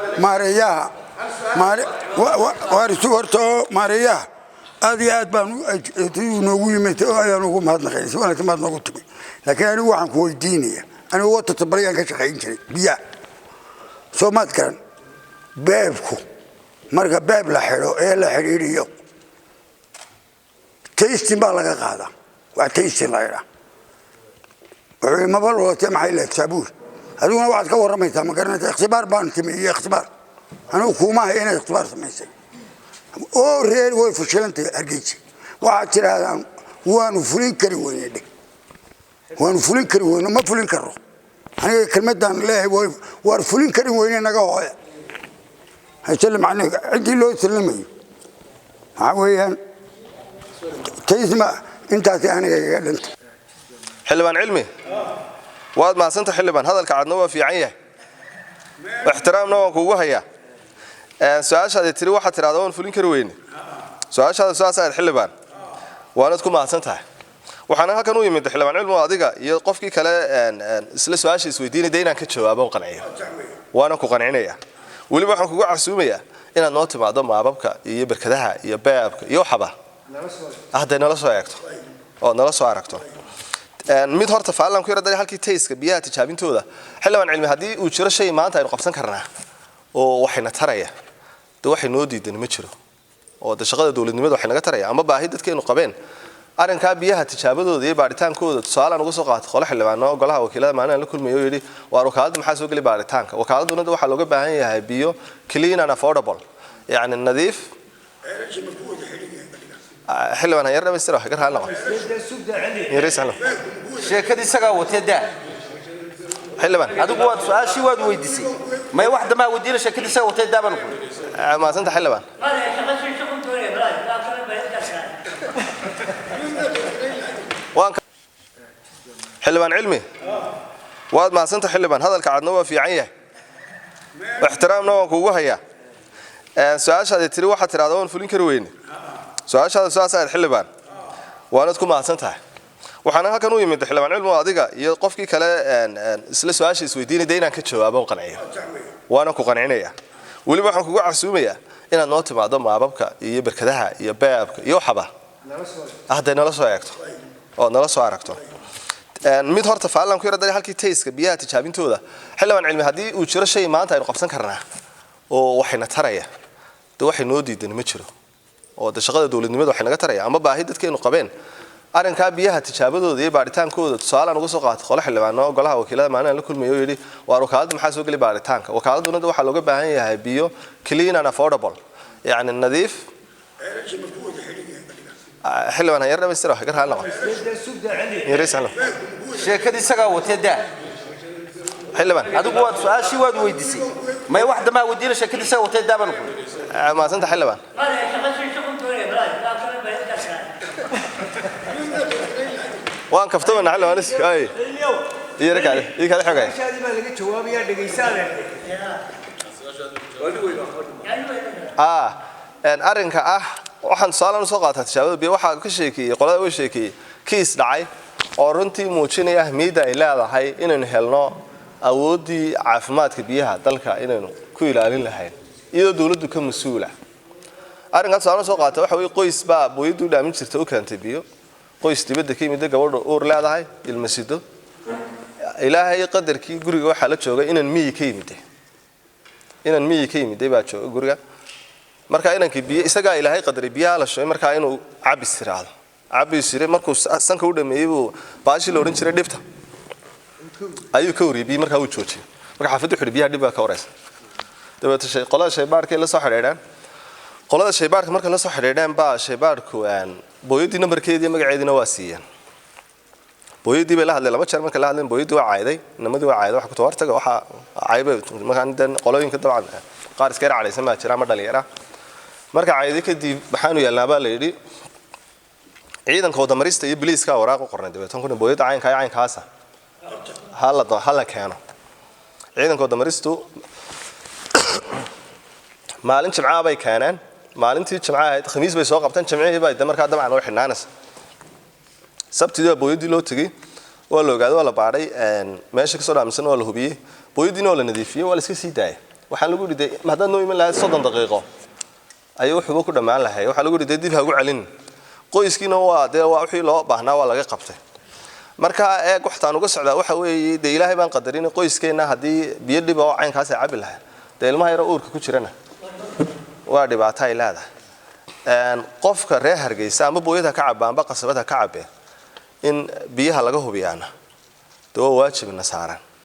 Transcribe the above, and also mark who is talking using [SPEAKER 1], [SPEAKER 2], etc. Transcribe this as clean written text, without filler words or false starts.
[SPEAKER 1] ماريا وارسورتو ماريا هذه أدبان نقول متى أنا نقول ما هذا خير سواء ما نقول تبي لكن أنا واحد كوي دينية أنا وقت تبريان كشخين شيء بيا سو ما كان بابكو مرة باب لحلو إيه لحريريو تيستي بالغ هذا وتيستي لا ما بالو تم حيلك سابور هذول واحد كور رميتها ما كانت اختبار بانتمي اختبار أنا وكوما هنا اختبار سميسي أو ريال ويفشلنت أرجيتي واحد ترى هذا وانو فلين كروين يدي وانو فلين كروين ما فلين كرو أنا كلمة دان الله وارفلين كروين أنا جاوا هيسلم عنك عندي لو يسلمني عويان تسمع أنت يعني أنت
[SPEAKER 2] حلبان علمي واد ما سنت حلبان هذا الكعدنوه في عيه واحترامنا وكوهيا سؤال هذا تري واحد ترى هذا فلين كروين سؤال هذا سؤال حلبان وانا تكون ما سنتها وحنا كانوا يمد حلبان علم وادقه يقفكي كلا isla su'aasha isweydiinay inaan ka jawaabo qanciyo waana ku qancinaya waliba waxaan kugu casuumaya inaad noo timaado maababka iyo barkadaha iyo baabka iyo xaba ahday nala soo eegto oo nala soo aragto mid horta faalan ku yaraday halkii tayska biyaha tijaabintooda xilwan cilmi hadii uu jiro shay maanta aynu qabsan karnaa oo waxayna taraya waxay noo diidan ma jiro oo shaqada dawladnimada waxay naga taraya ama baahi dadkeenu qabeen arinka biyaha tijaabadooda iyo baaritaankooda tusaalaan uga soo qaatay qolo xildhibaano golaha wakiilada maana la kulmayo yiri waa wakaalada maxaa soo gali baaritaanka wakaaladuna waxa looga baahan yahay biyo clean and affordable yani nadiif حلوان هيرنا بيستروا حكر هالنقطة. يريس عنه.
[SPEAKER 3] شركة السجا وتدا.
[SPEAKER 2] حلوان.
[SPEAKER 3] هذا قوات سؤال شيء واد ويدسي. ما واحد ما ودينا شركة السجا وتدا بنقول.
[SPEAKER 2] ما سنت حلوان. وانك. حلوان علمي. واد ما سنت حلوان هذا الكعدنوه في عيه. واحترامنا وكوهيا. سؤال هذا تري واحد ترى هذا فلين كروين. سؤال هذا سؤال حلبان وانا تكون ما سنتها waxaan halkan u yimid xilbaan cilmo adiga iyo qofkii kale isla su'aasha isweydiinay inaan ka jawaabo qanciyo waana ku qancinaya waliba waxaan kugu casuumaya inaad noo timaado maababka iyo barkadaha iyo baabka iyo xaba ahday nala soo eegto oo nala soo aragto mid horta faalan ku yaraday halkii tayska biyaha tijaabintooda xilbaan cilmi hadii uu jiro shay maanta aynu qabsan karnaa oo waxayna taraya waxay noo diidan ma jiro oo shaqada dawladnimada waxay naga taraya ama baahi dadkeenu qabeen arinka biyaha tijaabadooda iyo baaritaankooda tusaalaan uga soo qaatay qolo xildhibaano golaha wakiilada maana la kulmayo yiri waa wakaalada maxaa soo gali baaritaanka wakaaladuna waxa looga baahan yahay biyo clean and affordable yani nadiif حلوان هيرنا بيستروا حكر هالنقطة. يريس عنه.
[SPEAKER 3] شركة السجا وتدا.
[SPEAKER 2] حلوان.
[SPEAKER 3] هذا قوات سؤال شيء واد ويدسي. ما واحد ما ودينا شركة السجا وتدا بنقول.
[SPEAKER 2] ما سنت حلوان. وان كفتمنا على ونس اي يرك عليه يك هذا حاجه
[SPEAKER 4] هذه ما لقيت جواب يا دغيسان
[SPEAKER 2] ان arrinka waxaan saalan soo qaatay shabaab biyo waxa ka sheekiyay qolada oo sheekiyay kiis dhacay oo runtii muujinaya ahmiyada ay leedahay inaynu helno awoodii caafimaadka biyaha dalka inaynu ku ilaalin lahayn iyadoo dawladdu ka mas'uula arrinkaas saalan soo qaatay waxa way qoys baa booyadu dhaamin jirtay oo keentay biyo qoys dibadda ka yimid gabadha uur leedahay ilmasido ilaahay qadarkii guriga waxa la joogay inaan miyi ka yimid baa jooga guriga marka inankii biyo isaga ilaahay qadari biyaha la shooy marka inuu cabis tiraado cabis tire markuu sanka u dhameeyay buu baashi la oran jiray dhibta ayuu ka wariibay marka uu joojiyay marka xafadu xir biyaha dhibka ka waraysan dabada shay qolada shaybaarkii la soo xidheedaan qolada shaybaarka marka la soo xidheedaan baa shaybaarku booyadii numberkeedii magaceedina waa siiyeen booyadii bay la hadleen laba jeer marka la hadleen booyadii waa caayday nimadii waa caayday waxa ku tawartaga waxa caaybay markaan qolooyinka dabcan qaar iska raacaysan ma jira ma dhalinyara marka caayday kadib waxaanu yeelnaabaa la yiri ciidanka wadamarista iyo biliiska waraaq u qornay dabeetan kuna booyada caynkaasa hala keeno ciidanka wadamaristu maalin jimcaha bay keeneen maalintii jimcaha ahayd khamiis bay soo qabteen jimcihii bay markaa dabcan oo xinaanaysa sabtida booyadii loo tagay waa la ogaaday waa la baaray meesha ka soo dhaamsan waa la hubiyay booyadiina waa la nadiifiyay waa la iska sii daayay waxaan lagu riday haddaad noo iman lahayd 30 daqiiqo ayuu wuxuu ku dhamaan lahayd waxaa lagu riday dib ha ugu celin qoyskiina waa wixii loo baahnaa waa laga qabtay marka waxtaan uga socdaa waxa weeye de Ilaahay baan qadarin qoyskeena hadii biyo dhib oo caynkaas ay cabi lahayd de ilmaha yar uurka ku jirana waa dhibaato ay leedahay qofka reer Hargeysa ama booyada ka cabaanba qasabada ka cabeen in biyaha laga hubiyana doo waajibna saaran